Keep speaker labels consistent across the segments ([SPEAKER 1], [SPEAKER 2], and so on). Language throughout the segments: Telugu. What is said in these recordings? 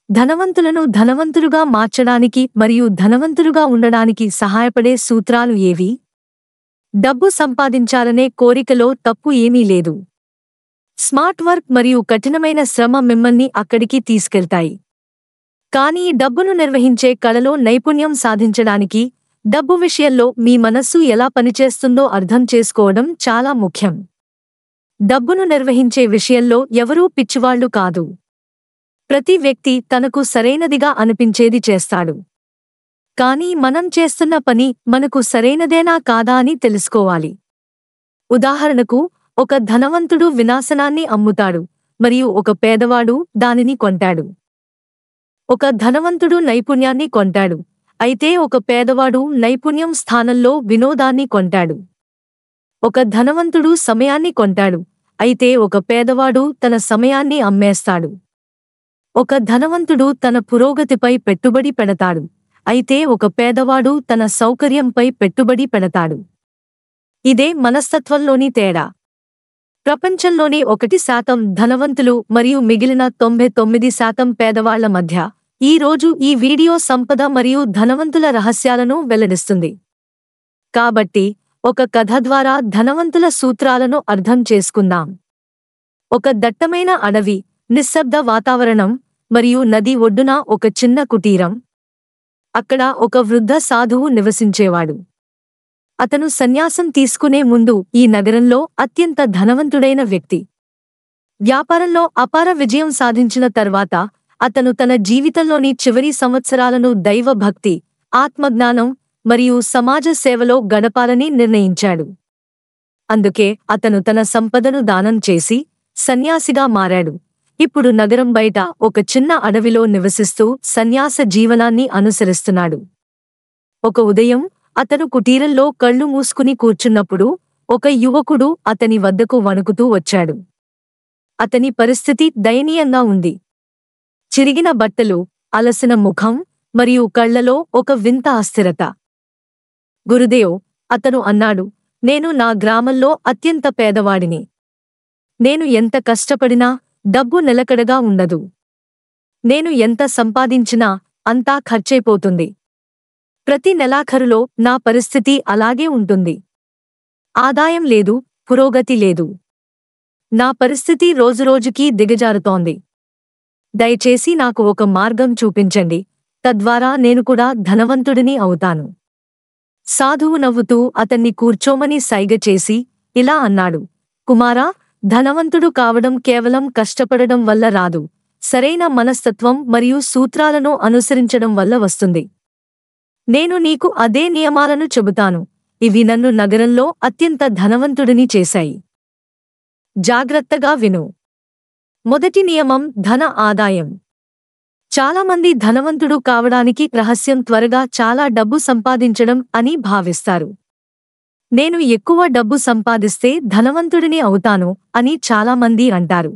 [SPEAKER 1] ధనవంతులను ధనవంతులుగా మార్చడానికి మరియు ధనవంతులుగా ఉండడానికి సహాయపడే సూత్రాలు ఏవి? డబ్బు సంపాదించాలనే కోరికలో తప్పు ఏమీ లేదు. స్మార్ట్ వర్క్ మరియు కఠినమైన శ్రమ మిమ్మల్ని అక్కడికి తీసుకెళ్తాయి. కానీ డబ్బును నిర్వహించే కళలో నైపుణ్యం సాధించడానికి డబ్బు విషయంలో మీ మనస్సు ఎలా పనిచేస్తుందో అర్థం చేసుకోవడం చాలా ముఖ్యం. డబ్బును నిర్వహించే విషయంలో ఎవరూ పిచ్చివాళ్లు కాదు. ప్రతి వ్యక్తి తనకు సరైనదిగా అనిపించేది చేస్తాడు. కానీ మనం చేస్తున్న పని మనకు సరైనదేనా కాదా అని తెలుసుకోవాలి. ఉదాహరణకు, ఒక ధనవంతుడు వినాశనాన్ని అమ్ముతాడు మరియు ఒక పేదవాడు దానిని కొంటాడు. ఒక ధనవంతుడు నైపుణ్యాన్ని కొంటాడు, అయితే ఒక పేదవాడు నైపుణ్యం స్థానంలో వినోదాన్ని కొంటాడు. ఒక ధనవంతుడు సమయాన్ని కొంటాడు, అయితే ఒక పేదవాడు తన సమయాన్ని అమ్మేస్తాడు. ఒక ధనవంతుడు తన పురోగతిపై పెట్టుబడి పెడతాడు, అయితే ఒక పేదవాడు తన సౌకర్యంపై పెట్టుబడి పెడతాడు. ఇదే మనస్తత్వంలోని తేడా. ప్రపంచంలోని 1% ధనవంతులు మరియు మిగిలిన 99% పేదవాళ్ల మధ్య ఈ రోజు ఈ వీడియో సంపద మరియు ధనవంతుల రహస్యాలను వెల్లడిస్తుంది. కాబట్టి ఒక కథ ద్వారా ధనవంతుల సూత్రాలను అర్థం చేసుకుందాం. ఒక దట్టమైన అడవి, నిశ్శబ్ద వాతావరణం మరియు నది ఒడ్డున ఒక చిన్న కుటీరం. అక్కడ ఒక వృద్ధ సాధువు నివసించేవాడు. అతను సన్యాసం తీసుకునే ముందు ఈ నగరంలో అత్యంత ధనవంతుడైన వ్యక్తి. వ్యాపారంలో అపార విజయం సాధించిన తర్వాత అతను తన జీవితంలోని చివరి సంవత్సరాలను దైవభక్తి, ఆత్మజ్ఞానం మరియు సమాజ సేవలో గడపాలని నిర్ణయించాడు. అందుకే అతను తన సంపదను దానం చేసి సన్యాసిగా మారాడు. ఇప్పుడు నగరం బయట ఒక చిన్న అడవిలో నివసిస్తూ సన్యాస జీవనాన్ని అనుసరిస్తున్నాడు. ఒక ఉదయం అతను కుటీరంలో కళ్ళు మూసుకుని కూర్చున్నప్పుడు ఒక యువకుడు అతని వద్దకు వణుకుతూ వచ్చాడు. అతని పరిస్థితి దయనీయంగా ఉంది. చిరిగిన బట్టలు, అలసిన ముఖం మరియు కళ్లలో ఒక వింత అస్థిరత. గురుదేవ్, అతను అన్నాడు, నేను నా గ్రామంలో అత్యంత పేదవాడిని. నేను ఎంత కష్టపడినా డబ్బు నిలకడగా ఉండదు. నేను ఎంత సంపాదించినా అంతా ఖర్చైపోతుంది. ప్రతి నెలాఖరులో నా పరిస్థితి అలాగే ఉంటుంది. ఆదాయం లేదు, పురోగతి లేదు. నా పరిస్థితి రోజురోజుకీ దిగజారుతోంది. దయచేసి నాకు ఒక మార్గం చూపించండి, తద్వారా నేను కూడా ధనవంతుడిని అవుతాను. సాధువు నవ్వుతూ అతన్ని కూర్చోమని సైగ చేసి ఇలా అన్నాడు, కుమారా, ధనవంతుడు కావడం కేవలం కష్టపడడం వల్ల రాదు, సరైన మనస్తత్వం మరియు సూత్రాలను అనుసరించడం వల్ల వస్తుంది. నేను నీకు అదే నియమాలను చెబుతాను. ఇవి నన్ను నగరంలో అత్యంత ధనవంతుడిని చేశాయి. జాగ్రత్తగా విను. మొదటి నియమం ధన ఆదాయం. చాలామంది ధనవంతుడు కావడానికి రహస్యం త్వరగా చాలా డబ్బు సంపాదించడం అని భావిస్తారు. నేను ఎక్కువ డబ్బు సంపాదిస్తే ధనవంతుడిని అవుతాను అని చాలామంది అంటారు.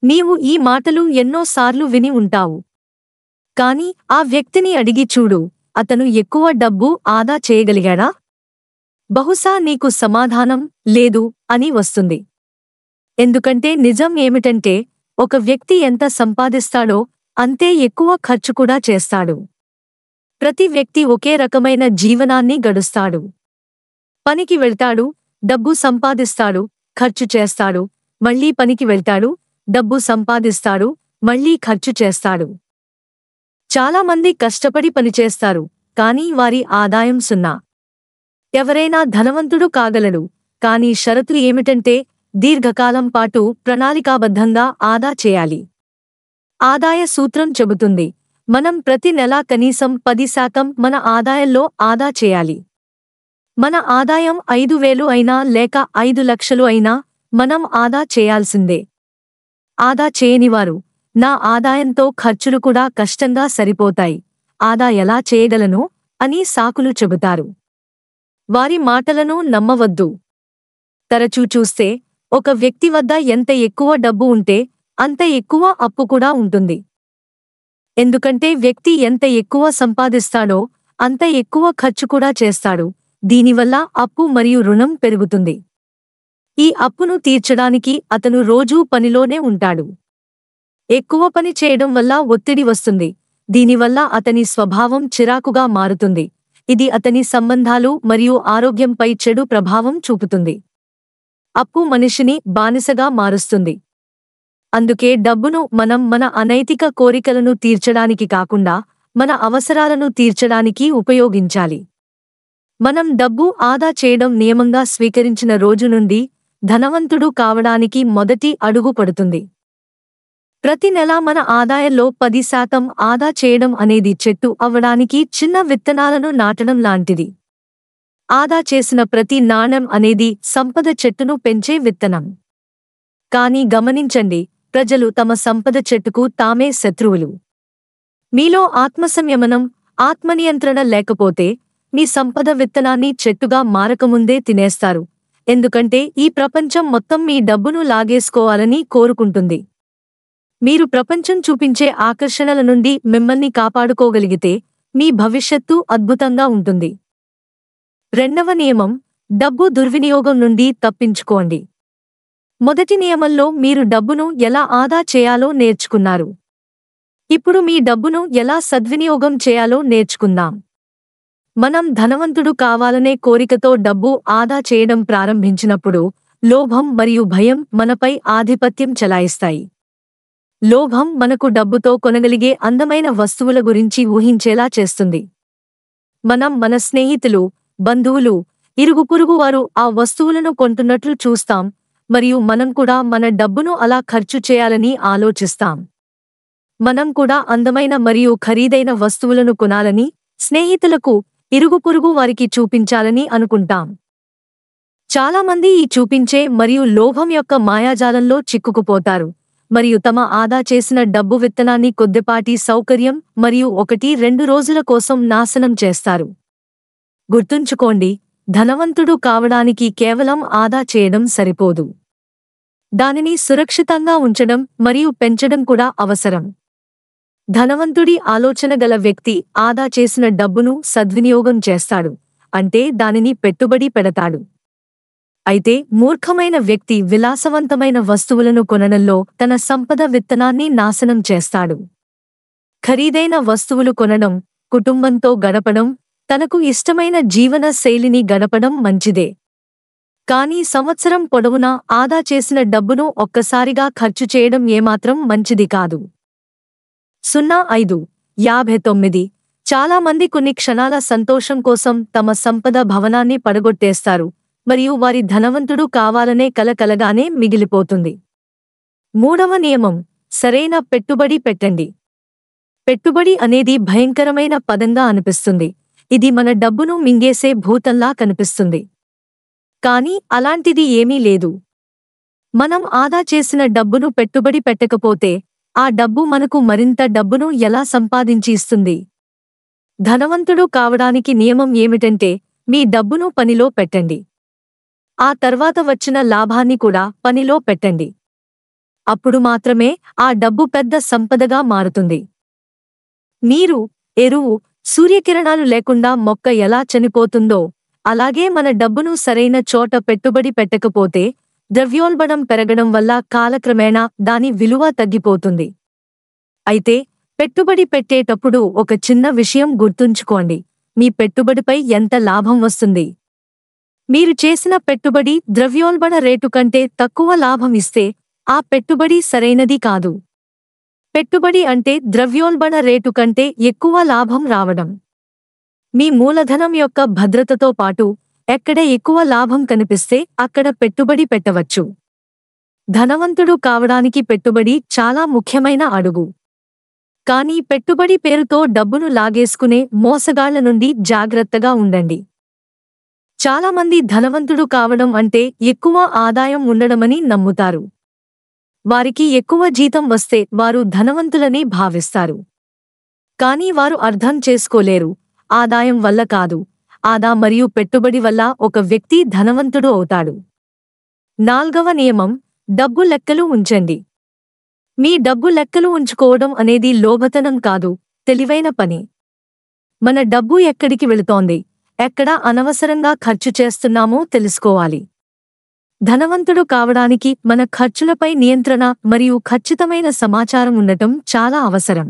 [SPEAKER 1] నీవు ఈ మాటలు ఎన్నోసార్లు విని ఉంటావు. కానీ ఆ వ్యక్తిని అడిగి చూడు, అతను ఎక్కువ డబ్బు ఆదా చేయగలిగాడా? బహుశా నీకు సమాధానం లేదు అని వస్తుంది. ఎందుకంటే నిజం ఏమిటంటే, ఒక వ్యక్తి ఎంత సంపాదిస్తాడో అంతే ఎక్కువ ఖర్చు కూడా చేస్తాడు. ప్రతి వ్యక్తి ఒకే రకమైన జీవనాన్ని గడుస్తాడు. పనికి వెళ్తాడు, డబ్బు సంపాదిస్తాడు, ఖర్చు చేస్తాడు, మళ్లీ పనికి వెళ్తాడు, డబ్బు సంపాదిస్తాడు, మళ్లీ ఖర్చు చేస్తాడు. చాలామంది కష్టపడి పనిచేస్తారు, కానీ వారి ఆదాయం 0. ఎవరైనా ధనవంతుడు కాగలడు, కానీ షరతు ఏమిటంటే దీర్ఘకాలం పాటు ప్రణాళికాబద్ధంగా ఆదా చేయాలి. ఆదాయ సూత్రం చెబుతుంది, మనం ప్రతి నెలా కనీసం 10% మన ఆదాయంలో ఆదా చేయాలి. మన ఆదాయం 5,000 అయినా లేక 5 లక్షలు అయినా మనం ఆదా చేయాల్సిందే. ఆదా చేయనివారు, నా ఆదాయంతో ఖర్చులు కూడా కష్టంగా సరిపోతాయి, ఆదా ఎలా చేయగలను అని సాకులు చెబుతారు. వారి మాటలను నమ్మవద్దు. తరచూ చూస్తే ఒక వ్యక్తి వద్ద ఎంత ఎక్కువ డబ్బు ఉంటే అంత ఎక్కువ అప్పు కూడా ఉంటుంది. ఎందుకంటే వ్యక్తి ఎంత ఎక్కువ సంపాదిస్తాడో అంత ఎక్కువ ఖర్చు కూడా చేస్తాడు. దీనివల్ల అప్పు మరియు రుణం పెరుగుతుంది. ఈ అప్పును తీర్చడానికి అతను రోజూ పనిలోనే ఉంటాడు. ఎక్కువ పని చేయడం వల్ల ఒత్తిడి వస్తుంది. దీనివల్ల అతని స్వభావం చిరాకుగా మారుతుంది. ఇది అతని సంబంధాలు మరియు ఆరోగ్యంపై చెడు ప్రభావం చూపుతుంది. అప్పు మనిషిని బానిసగా మారుస్తుంది. అందుకే డబ్బును మనం మన అనైతిక కోరికలను తీర్చడానికి కాకుండా మన అవసరాలను తీర్చడానికి ఉపయోగించాలి. మనం డబ్బు ఆదా చేయడం నియమంగా స్వీకరించిన రోజు నుండి ధనవంతుడు కావడానికి మొదటి అడుగు పడుతుంది. ప్రతి నెలా మన ఆదాయంలో 10% ఆదా చేయడం అనేది చెట్టు అవ్వడానికి చిన్న విత్తనాలను నాటడం లాంటిది. ఆదా చేసిన ప్రతి నాణెం అనేది సంపద చెట్టును పెంచే విత్తనం. కానీ గమనించండి, ప్రజలు తమ సంపద చెట్టుకు తామే శత్రువులు. మీలో ఆత్మసంయమనం, ఆత్మనియంత్రణ లేకపోతే మీ సంపద విత్తనాన్ని చెట్టుగా మారకముందే తినేస్తారు. ఎందుకంటే ఈ ప్రపంచం మొత్తం మీ డబ్బును లాగేసుకోవాలని కోరుకుంటుంది. మీరు ప్రపంచం చూపించే ఆకర్షణల నుండి మిమ్మల్ని కాపాడుకోగలిగితే మీ భవిష్యత్తు అద్భుతంగా ఉంటుంది. రెండవ నియమం, డబ్బు దుర్వినియోగం నుండి తప్పించుకోండి. మొదటి నియమంలో మీరు డబ్బును ఎలా ఆదా చేయాలో నేర్చుకున్నారు. ఇప్పుడు మీ డబ్బును ఎలా సద్వినియోగం చేయాలో నేర్చుకుందాం. మనం ధనవంతుడు కావాలనే కోరికతో డబ్బు ఆదా చేయడం ప్రారంభించినప్పుడు లోభం మరియు భయం మనపై ఆధిపత్యం చెలాయిస్తాయి. లోభం మనకు డబ్బుతో కొనగలిగే అందమైన వస్తువుల గురించి ఊహించేలా చేస్తుంది. మనం మన స్నేహితులు, బంధువులు, ఇరుగుపొరుగు వారు ఆ వస్తువులను కొంటున్నట్లు చూస్తాం మరియు మనం కూడా మన డబ్బును అలా ఖర్చు చేయాలని ఆలోచిస్తాం. మనం కూడా అందమైన మరియు ఖరీదైన వస్తువులను కొనాలని, స్నేహితులకు, ఇరుగుపొరుగు వారికి చూపించాలని అనుకుంటాం. చాలామంది ఈ చూపించే మరియు లోభం యొక్క మాయాజాలంలో చిక్కుకుపోతారు మరియు తమ ఆదా చేసిన డబ్బు విత్తనాన్ని కొద్దిపాటి సౌకర్యం మరియు 1-2 రోజుల కోసం నాశనం చేస్తారు. గుర్తుంచుకోండి, ధనవంతుడు కావడానికి కేవలం ఆదా చేయడం సరిపోదు. దానిని సురక్షితంగా ఉంచడం మరియు పెంచడం కూడా అవసరం. ధనవంతుడి ఆలోచన గల వ్యక్తి ఆదా చేసిన డబ్బును సద్వినియోగం చేస్తాడు, అంటే దానిని పెట్టుబడి పెడతాడు. అయితే మూర్ఖమైన వ్యక్తి విలాసవంతమైన వస్తువులను కొనడంలో తన సంపద విత్తనాన్ని నాశనం చేస్తాడు. ఖరీదైన వస్తువులు కొనడం, కుటుంబంతో గడపడం, తనకు ఇష్టమైన జీవన శైలిని గడపడం మంచిదే. కానీ సంవత్సరం పొడవునా ఆదా చేసిన డబ్బును ఒక్కసారిగా ఖర్చు చేయడం ఏమాత్రం మంచిది కాదు. 05-59 చాలామంది కొన్ని క్షణాల సంతోషం కోసం తమ సంపద భవనాన్ని పడగొట్టేస్తారు మరియు వారి ధనవంతుడు కావాలనే కలగానే మిగిలిపోతుంది. మూడవ నియమం, సరైన పెట్టుబడి పెట్టండి. పెట్టుబడి అనేది భయంకరమైన పదంగా అనిపిస్తుంది. ఇది మన డబ్బును మింగేసే భూతంలా కనిపిస్తుంది. కానీ అలాంటిది ఏమీ లేదు. మనం ఆదా చేసిన డబ్బును పెట్టుబడి పెట్టకపోతే ఆ డబ్బు మనకు మరింత డబ్బును ఎలా సంపాదించి ఇస్తుంది? ధనవంతుడు కావడానికి నియమం ఏమిటంటే మీ డబ్బును పనిలో పెట్టండి. ఆ తర్వాత వచ్చిన లాభాన్ని కూడా పనిలో పెట్టండి. అప్పుడు మాత్రమే ఆ డబ్బు పెద్ద సంపదగా మారుతుంది. నీరు, ఎరువు, సూర్యకిరణాలు లేకుండా మొక్క ఎలా చనిపోతుందో అలాగే మన డబ్బును సరైన చోట పెట్టుబడి పెట్టకపోతే ద్రవ్యోల్బణం పెరగడం వల్ల కాలక్రమేణా దాని విలువ తగ్గిపోతుంది. అయితే పెట్టుబడి పెట్టేటప్పుడు ఒక చిన్న విషయం గుర్తుంచుకోండి, మీ పెట్టుబడిపై ఎంత లాభం వస్తుంది. మీరు చేసిన పెట్టుబడి ద్రవ్యోల్బణ రేటు కంటే తక్కువ లాభం ఇస్తే ఆ పెట్టుబడి సరైనది కాదు. పెట్టుబడి అంటే ద్రవ్యోల్బణ రేటు కంటే ఎక్కువ లాభం రావడం. మీ మూలధనం యొక్క భద్రతతో పాటు ఎక్కడ ఎక్కువ లాభం కనిపిస్తే అక్కడ పెట్టుబడి పెట్టవచ్చు. ధనవంతుడు కావడానికి పెట్టుబడి చాలా ముఖ్యమైన అడుగు. కానీ పెట్టుబడి పేరుతో డబ్బును లాగేసుకునే మోసగాళ్ల నుండి జాగ్రత్తగా ఉండండి. చాలామంది ధనవంతుడు కావడం అంటే ఎక్కువ ఆదాయం ఉండడమని నమ్ముతారు. వారికి ఎక్కువ జీతం వస్తే వారు ధనవంతులని భావిస్తారు. కానీ వారు అర్థం చేసుకోలేరు, ఆదాయం వల్ల కాదు, ఆదా మరియు పెట్టుబడి వల్ల ఒక వ్యక్తి ధనవంతుడు అవుతాడు. 4వ నియమం, డబ్బు లెక్కలు ఉంచండి. మీ డబ్బు లెక్కలు ఉంచుకోవడం అనేది లోభతనం కాదు, తెలివైన పని. మన డబ్బు ఎక్కడికి వెళుతోంది, ఎక్కడ అనవసరంగా ఖర్చు చేస్తున్నామో తెలుసుకోవాలి. ధనవంతుడు కావడానికి మన ఖర్చులపై నియంత్రణ మరియు ఖచ్చితమైన సమాచారం ఉండటం చాలా అవసరం.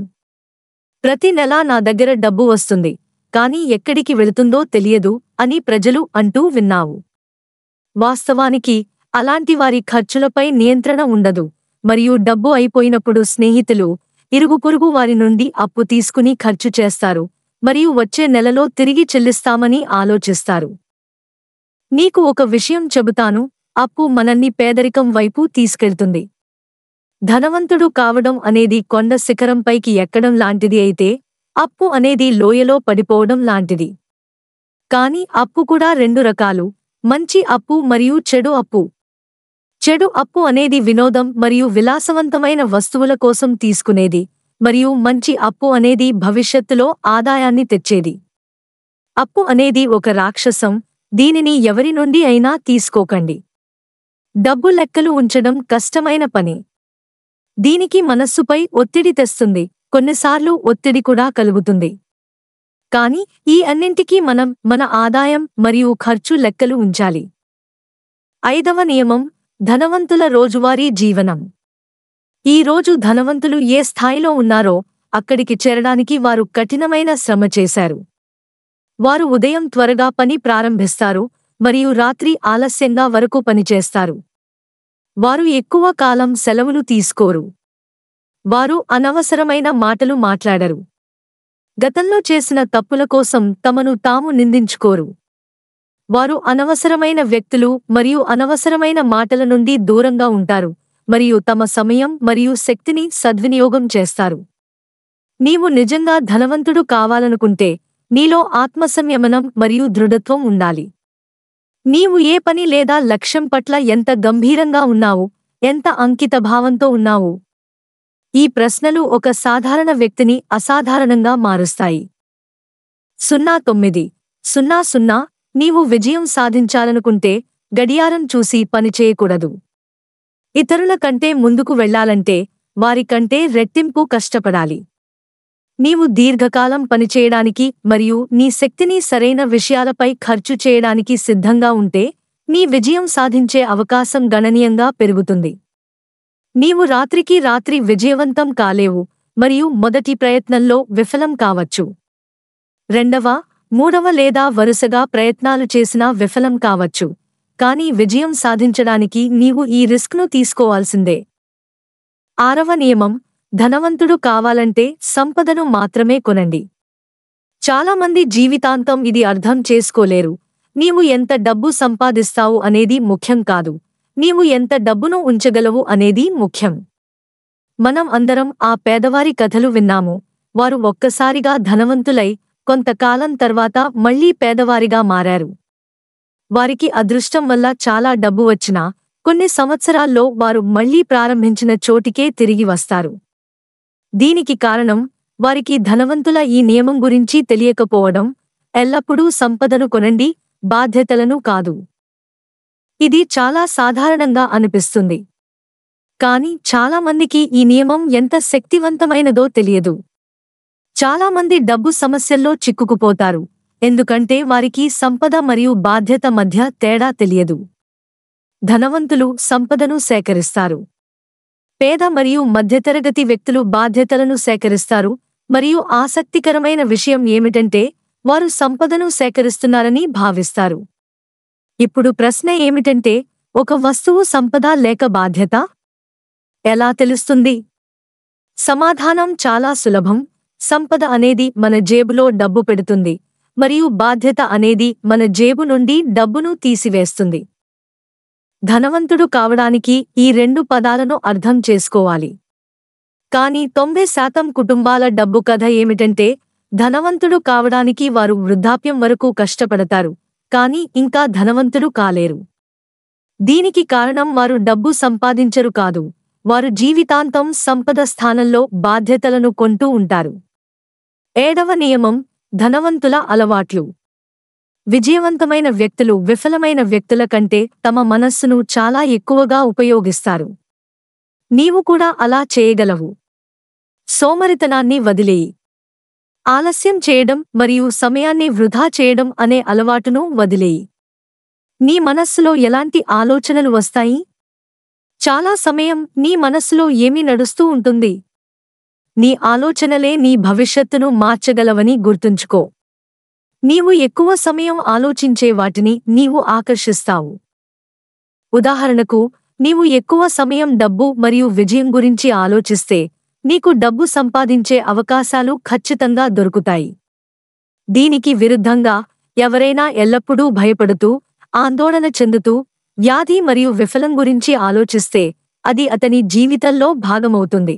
[SPEAKER 1] ప్రతి నెలా నా దగ్గర డబ్బు వస్తుంది, కానీ ఎక్కడికి వెళుతుందో తెలియదు అని ప్రజలు అంటూ విన్నావు. వాస్తవానికి అలాంటి వారి ఖర్చులపై నియంత్రణ ఉండదు మరియు డబ్బు అయిపోయినప్పుడు స్నేహితులు, ఇరుగుపొరుగు వారి నుండి అప్పు తీసుకుని ఖర్చు చేస్తారు మరియు వచ్చే నెలలో తిరిగి చెల్లిస్తామని ఆలోచిస్తారు. నీకు ఒక విషయం చెబుతాను, అప్పు మనల్ని పేదరికం వైపు తీసుకెళ్తుంది. ధనవంతుడు కావడం అనేది కొండ శిఖరంపైకి ఎక్కడం లాంటిది అయితే, అప్పు అనేది లోయలో పడిపోవడం లాంటిది. కానీ అప్పు కూడా రెండు రకాలు, మంచి అప్పు మరియు చెడు అప్పు. చెడు అప్పు అనేది వినోదం మరియు విలాసవంతమైన వస్తువుల కోసం తీసుకునేది, మరియు మంచి అప్పు అనేది భవిష్యత్తులో ఆదాయాన్ని తెచ్చేది. అప్పు అనేది ఒక రాక్షసం, దీనిని ఎవరి నుండి అయినా తీసుకోకండి. డబ్బు లెక్కలు ఉంచడం కష్టమైన పని. దీనికి మనస్సుపై ఒత్తిడి తెస్తుంది, కొన్నిసార్లు ఒత్తిడి కూడా కలుగుతుంది. కానీ ఈ అన్నింటికీ మనం మన ఆదాయం మరియు ఖర్చు లెక్కలు ఉంచాలి. 5వ నియమం, ధనవంతుల రోజువారీ జీవనం. ఈ రోజు ధనవంతులు ఏ స్థాయిలో ఉన్నారో అక్కడికి చేరడానికి వారు కఠినమైన శ్రమ చేశారు. వారు ఉదయం త్వరగా పని ప్రారంభిస్తారు మరియు రాత్రి ఆలస్యంగా వరకు పనిచేస్తారు. వారు ఎక్కువ కాలం సెలవులు తీసుకోరు. వారు అనవసరమైన మాటలు మాట్లాడరు. గతంలో చేసిన తప్పుల కోసం తమను తాము నిందించుకోరు. వారు అనవసరమైన వ్యక్తులు మరియు అనవసరమైన మాటల నుండి దూరంగా ఉంటారు మరియు తమ సమయం మరియు శక్తిని సద్వినియోగం చేస్తారు. నీవు నిజంగా ధనవంతుడు కావాలనుకుంటే నీలో ఆత్మసంయమనం మరియు దృఢత్వం ఉండాలి. నీవు ఏ పని లేదా లక్ష్యం పట్ల ఎంత గంభీరంగా ఉన్నావు, ఎంత అంకితభావంతో ఉన్నావు? ఈ ప్రశ్నలు ఒక సాధారణ వ్యక్తిని అసాధారణంగా మారుస్తాయి. 0900 నీవు విజయం సాధించాలనుకుంటే గడియారం చూసి పనిచేయకూడదు. ఇతరుల కంటే ముందుకు వెళ్లాలంటే వారి కంటే రెట్టింపు కష్టపడాలి. నీవు దీర్ఘకాలం పనిచేయడానికి మరియు నీ శక్తిని సరైన విషయాలపై ఖర్చు చేయడానికి సిద్ధంగా ఉంటే నీ విజయం సాధించే అవకాశం గణనీయంగా పెరుగుతుంది. నీవు రాత్రికి రాత్రి విజయవంతం కాలేవు మరియు మొదటి ప్రయత్నంలో విఫలం కావచ్చు. రెండవ, మూడవ లేదా వరుసగా ప్రయత్నాలు చేసినా విఫలం కావచ్చు, కానీ విజయం సాధించడానికి నీవు ఈ రిస్క్ను తీసుకోవాల్సిందే. 6వ నియమం, ధనవంతుడు కావాలంటే సంపదను మాత్రమే కొనండి. చాలామంది జీవితాంతం ఇది అర్థం చేసుకోలేరు. నీవు ఎంత డబ్బు సంపాదిస్తావు అనేది ముఖ్యం కాదు, నీవు ఎంత డబ్బును ఉంచగలవు అనేది ముఖ్యం. మనం అందరం ఆ పేదవారి కథలు విన్నాము. వారు ఒక్కసారిగా ధనవంతులై కొంతకాలం తర్వాత మళ్లీ పేదవారిగా మారారు. వారికి అదృష్టం వల్ల చాలా డబ్బు వచ్చినా కొన్ని సంవత్సరాల్లో వారు మళ్లీ ప్రారంభించిన చోటికే తిరిగి వస్తారు. దీనికి కారణం వారికి ధనవంతుల ఈ నియమం గురించి తెలియకపోవడం. ఎల్లప్పుడూ సంపదను కొనండి, బాధ్యతలను కాదు. ఇది చాలా సాధారణంగా అనిపిస్తుంది, కానీ చాలామందికి ఈ నియమం ఎంత శక్తివంతమైనదో తెలియదు. చాలామంది డబ్బు సమస్యల్లో చిక్కుకుపోతారు, ఎందుకంటే వారికి సంపద మరియు బాధ్యత మధ్య తేడా తెలియదు. ధనవంతులు సంపదను సేకరిస్తారు. పేద మరియు మధ్యతరగతి వ్యక్తులు బాధ్యతలను సేకరిస్తారు, మరియు ఆసక్తికరమైన విషయం ఏమిటంటే వారు సంపదను సేకరిస్తున్నారని భావిస్తారు. ఇప్పుడు ప్రశ్న ఏమిటంటే, ఒక వస్తువు సంపద లేక బాధ్యత? ఎలా తెలుస్తుంది? సమాధానం చాలా సులభం. సంపద అనేది మన జేబులో డబ్బు పెడుతుంది, మరియు బాధ్యత అనేది మన జేబు నుండి డబ్బును తీసివేస్తుంది. ధనవంతుడు కావడానికి ఈ రెండు పదాలను అర్థం చేసుకోవాలి. కానీ 90% కుటుంబాల డబ్బు కథ ఏమిటంటే, ధనవంతుడు కావడానికి వారు వృద్ధాప్యం వరకు కష్టపడతారు, కానీ ఇంకా ధనవంతుడు కాలేరు. దీనికి కారణం వారు డబ్బు సంపాదించరు కాదు, వారు జీవితాంతం సంపద స్థానంలో బాధ్యతలను కొంటూ ఉంటారు. 7వ నియమం, ధనవంతుల అలవాట్లు. విజయవంతమైన వ్యక్తులు విఫలమైన వ్యక్తుల కంటే తమ మనస్సును చాలా ఎక్కువగా ఉపయోగిస్తారు. నీవు కూడా అలా చేయగలవు. సోమరితనాన్ని వదిలేయి. ఆలస్యం చేయడం మరియు సమయాన్ని వృధా చేయడం అనే అలవాటును వదిలేయి. నీ మనస్సులో ఎలాంటి ఆలోచనలు వస్తాయి? చాలా సమయం నీ మనస్సులో ఏమి నడుస్తూ ఉంటుంది? నీ ఆలోచనలే నీ భవిష్యత్తును మార్చగలవని గుర్తుంచుకో. నీవు ఎక్కువ సమయం ఆలోచించే వాటిని నీవు ఆకర్షిస్తావు. ఉదాహరణకు, నీవు ఎక్కువ సమయం డబ్బు మరియు విజయం గురించి ఆలోచిస్తే నీకు డబ్బు సంపాదించే అవకాశాలు ఖచ్చితంగా దొరుకుతాయి. దీనికి విరుద్ధంగా, ఎవరైనా ఎల్లప్పుడూ భయపడుతూ, ఆందోళన చెందుతూ, వ్యాధి మరియు విఫలం గురించి ఆలోచిస్తే అది అతని జీవితంలో భాగమవుతుంది.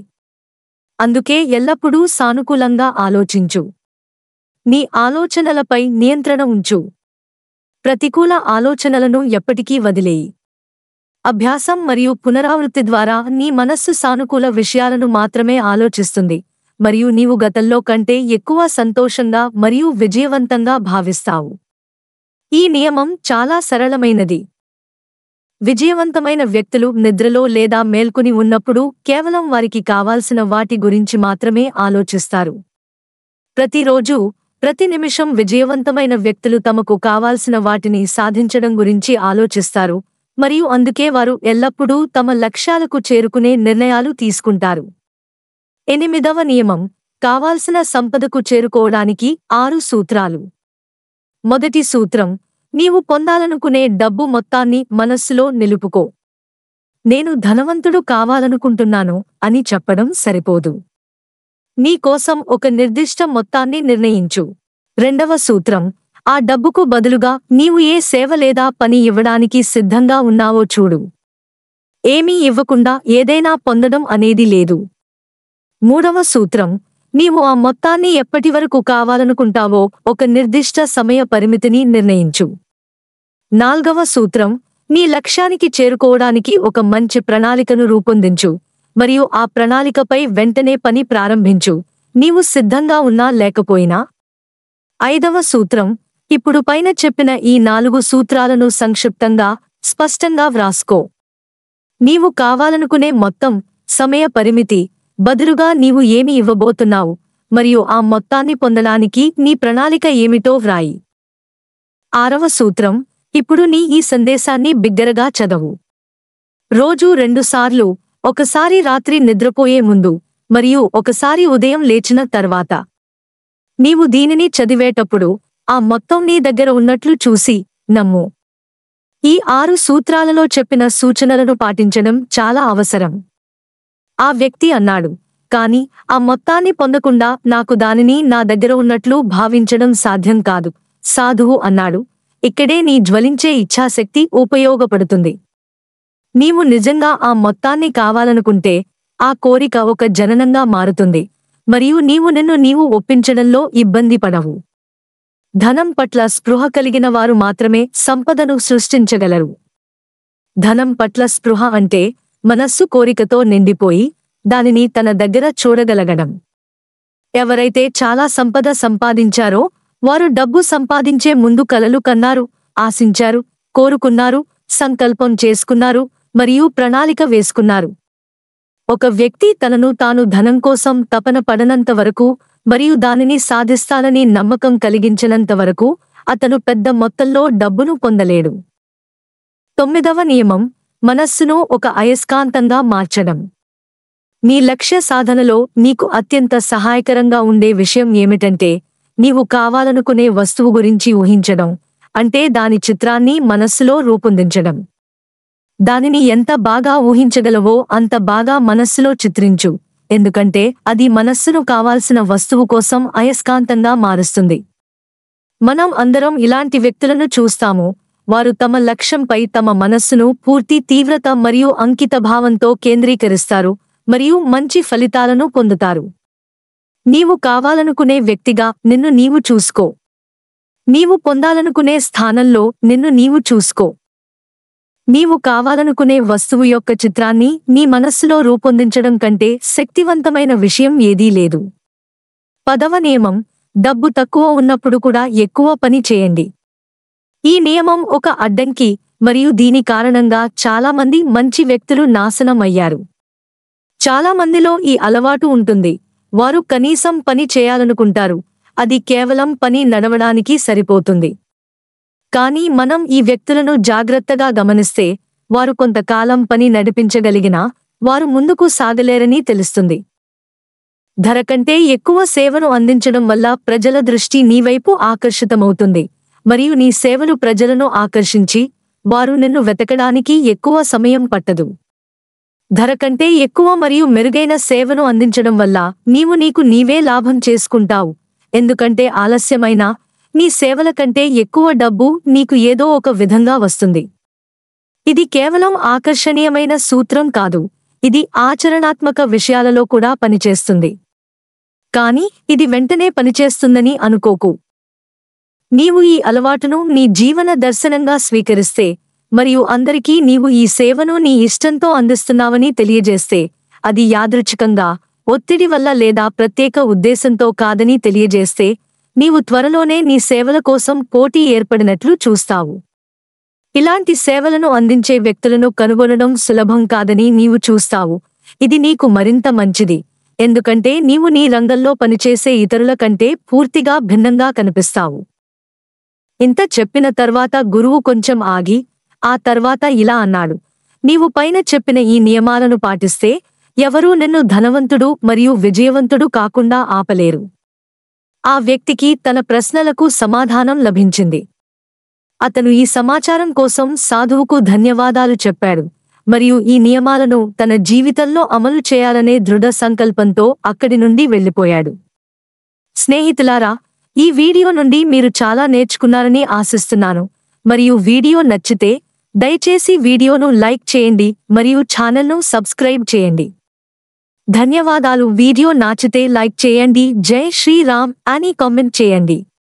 [SPEAKER 1] అందుకే ఎల్లప్పుడూ సానుకూలంగా ఆలోచించు. నీ ఆలోచనలపై నియంత్రణ ఉంచు. ప్రతికూల ఆలోచనలను ఎప్పటికీ వదిలేయి. అభ్యాసం మరియు పునరావృత్తి ద్వారా నీ మనస్సు సానుకూల విషయాలను మాత్రమే ఆలోచిస్తుంది మరియు నీవు గతంలో కంటే ఎక్కువ సంతోషంగా మరియు విజయవంతంగా భావిస్తావు. ఈ నియమం చాలా సరళమైనది. విజయవంతమైన వ్యక్తులు నిద్రలో లేదా మేల్కొని ఉన్నప్పుడు కేవలం వారికి కావాల్సిన వాటి గురించి మాత్రమే ఆలోచిస్తారు. ప్రతిరోజూ, ప్రతి నిమిషం విజయవంతమైన వ్యక్తులు తమకు కావాల్సిన వాటిని సాధించడం గురించి ఆలోచిస్తారు మరియు అందుకే వారు ఎల్లప్పుడూ తమ లక్ష్యాలకు చేరుకునే నిర్ణయాలు తీసుకుంటారు. 8వ నియమం, కావాల్సిన సంపదకు చేరుకోవడానికి 6 సూత్రాలు. మొదటి సూత్రం, నీవు పొందాలనుకునే డబ్బు మొత్తాన్ని మనస్సులో నిలుపుకో. నేను ధనవంతుడు కావాలనుకుంటున్నాను అని చెప్పడం సరిపోదు. నీ కోసం ఒక నిర్దిష్ట మొత్తాన్ని నిర్ణయించు. రెండవ సూత్రం, ఆ డబ్బుకు బదులుగా నీవు ఏ సేవ లేదా పని ఇవ్వడానికి సిద్ధంగా ఉన్నావో చూడు. ఏమీ ఇవ్వకుండా ఏదైనా పొందడం అనేది లేదు. మూడవ సూత్రం, నీవు ఆ మొత్తాన్ని ఎప్పటివరకు కావాలనుకుంటావో ఒక నిర్దిష్ట సమయ పరిమితిని నిర్ణయించు. నాల్గవ సూత్రం, నీ లక్ష్యానికి చేరుకోవడానికి ఒక మంచి ప్రణాళికను రూపొందించు మరియు ఆ ప్రణాళికపై వెంటనే పని ప్రారంభించు, నీవు సిద్ధంగా ఉన్నా లేకపోయినా. 5వ సూత్రం, ఇప్పుడు పైన చెప్పిన ఈ 4 సూత్రాలను సంక్షిప్తంగా, స్పష్టంగా వ్రాసుకో. నీవు కావాలనుకునే మొత్తం, సమయ పరిమితి, బదులుగా నీవు ఏమి ఇవ్వబోతున్నావు మరియు ఆ మొత్తాన్ని పొందడానికి నీ ప్రణాళిక ఏమిటో వ్రాయి. 6వ సూత్రం, ఇప్పుడు నీ ఈ సందేశాన్ని బిగ్గరగా చదవు. రోజూ 2 సార్లు, ఒకసారి రాత్రి నిద్రపోయే ముందు మరియు ఒకసారి ఉదయం లేచిన తర్వాత. నీవు దీనిని చదివేటప్పుడు ఆ మొత్తం నీ దగ్గర ఉన్నట్లు చూసి నమ్ము. ఈ 6 సూత్రాలలో చెప్పిన సూచనలను పాటించడం చాలా అవసరం. ఆ వ్యక్తి అన్నాడు, కాని ఆ మొత్తాన్ని పొందకుండా నాకు దానిని నా దగ్గర ఉన్నట్లు భావించడం సాధ్యం కాదు. సాధువు అన్నాడు, ఇక్కడే నీ జ్వలించే ఇచ్ఛాశక్తి ఉపయోగపడుతుంది. నీవు నిజంగా ఆ మొత్తాన్ని కావాలనుకుంటే ఆ కోరిక ఒక జననంగా మారుతుంది మరియు నీవు నిన్ను నీవు ఒప్పించడంలో ఇబ్బంది పడవు. ధనం పట్ల స్పృహ కలిగిన వారు మాత్రమే సంపదను సృష్టించగలరు. ధనం పట్ల స్పృహ అంటే మనస్సు కోరికతో నిండిపోయి దానిని తన దగ్గర చూడగలగడం. ఎవరైతే చాలా సంపద సంపాదించారో వారు డబ్బు సంపాదించే ముందు కలలు కన్నారు, ఆశించారు, కోరుకున్నారు, సంకల్పం చేసుకున్నారు మరియు ప్రణాళిక వేసుకున్నారు. ఒక వ్యక్తి తనను తాను ధనం కోసం తపన పడనంత వరకు మరియు దానిని సాధిస్తానని నమ్మకం కలిగించినంత వరకు అతను పెద్ద మొత్తంలో డబ్బును పొందలేడు. 9వ నియమం, మనస్సును ఒక అయస్కాంతంగా మార్చడం. నీ లక్ష్య సాధనలో నీకు అత్యంత సహాయకరంగా ఉండే విషయం ఏమిటంటే నీవు కావాలనుకునే వస్తువు గురించి ఊహించడం, అంటే దాని చిత్రాన్ని మనస్సులో రూపొందించడం. దానిని ఎంత బాగా ఊహించగలవో అంత బాగా మనస్సులో చిత్రించు, ఎందుకంటే అది మనస్సును కావాల్సిన వస్తువు కోసం అయస్కాంతంగా మారుస్తుంది. మనం అందరం ఇలాంటి వ్యక్తులను చూస్తాము. వారు తమ లక్ష్యంపై తమ మనస్సును పూర్తి తీవ్రత మరియు అంకితభావంతో కేంద్రీకరిస్తారు మరియు మంచి ఫలితాలను పొందుతారు. నీవు కావాలనుకునే వ్యక్తిగా నిన్ను నీవు చూసుకో. నీవు పొందాలనుకునే స్థానంలో నిన్ను నీవు చూసుకో. నీవు కావాలనుకునే వస్తువు యొక్క చిత్రాన్ని నీ మనస్సులో రూపొందించడం కంటే శక్తివంతమైన విషయం ఏదీ లేదు. 10వ నియమం, డబ్బు తక్కువ ఉన్నప్పుడు కూడా ఎక్కువ పని చేయండి. ఈ నియమం ఒక అడ్డంకి మరియు దీని కారణంగా చాలామంది మంచి వ్యక్తులు నాశనం అయ్యారు. చాలామందిలో ఈ అలవాటు ఉంటుంది. వారు కనీసం పని చేయాలనుకుంటారు అది కేవలం పని నడవడానికి సరిపోతుంది. కానీ మనం ఈ వ్యక్తులను జాగ్రత్తగా గమనిస్తే వారు కొంతకాలం పని నడిపించగలిగినా వారు ముందుకు సాగలేరని తెలుస్తుంది. ధర కంటే ఎక్కువ సేవను అందించడం వల్ల ప్రజల దృష్టి నీవైపు ఆకర్షితమవుతుంది మరియు నీ సేవలు ప్రజలను ఆకర్షించి వారు నిన్ను వెతకడానికి ఎక్కువ సమయం పట్టదు. ధర కంటే ఎక్కువ మరియు మెరుగైన సేవను అందించడం వల్ల నీకు నీవే లాభం చేసుకుంటావు, ఎందుకంటే ఆలస్యమైన నీ సేవల కంటే ఎక్కువ డబ్బు నీకు ఏదో ఒక విధంగా వస్తుంది. ఇది కేవలం ఆకర్షణీయమైన సూత్రం కాదు, ఇది ఆచరణాత్మక విషయాలలో కూడా పనిచేస్తుంది. కానీ ఇది వెంటనే పనిచేస్తుందని అనుకోకు. నీవు ఈ అలవాటును నీ జీవన దర్శనంగా స్వీకరిస్తే మరియు అందరికీ నీవు ఈ సేవను నీ ఇష్టంతో అందిస్తున్నావని తెలియజేస్తే, అది యాదృచ్ఛికంగా, ఒత్తిడి వల్ల లేదా ప్రత్యేక ఉద్దేశంతో కాదని తెలియజేస్తే, నీవు త్వరలోనే నీ సేవల కోసం పోటీ ఏర్పడినట్లు చూస్తావు. ఇలాంటి సేవలను అందించే వ్యక్తులను కనుగొనడం సులభం కాదని నీవు చూస్తావు. ఇది నీకు మరింత మంచిది, ఎందుకంటే నీవు నీ రంగంలో పనిచేసే ఇతరుల కంటే పూర్తిగా భిన్నంగా కనిపిస్తావు. ఇంత చెప్పిన తర్వాత గురువు కొంచెం ఆగి ఆ తర్వాత ఇలా అన్నాడు, నీవు పైన చెప్పిన ఈ నియమాలను పాటిస్తే ఎవరూ నిన్ను ధనవంతుడు మరియు విజయవంతుడు కాకుండా ఆపలేరు. ఆ వ్యక్తికి తన ప్రశ్నలకు సమాధానం లభించింది. అతను ఈ సమాచారం కోసం సాధువుకు ధన్యవాదాలు చెప్పాడు మరియు ఈ నియమాలను తన జీవితంలో అమలు చేయాలనే దృఢ సంకల్పంతో అక్కడి నుండి వెళ్ళిపోయాడు. స్నేహితులారా, ఈ వీడియో నుండి మీరు చాలా నేర్చుకున్నారని ఆశిస్తున్నాను మరియు వీడియో నచ్చితే దయచేసి వీడియోను లైక్ చేయండి మరియు ఛానల్ను సబ్స్క్రైబ్ చేయండి. ధన్యవాదాలు. వీడియో నచ్చితే లైక్ చేయండి, జై శ్రీరామ్ అని కామెంట్ చేయండి.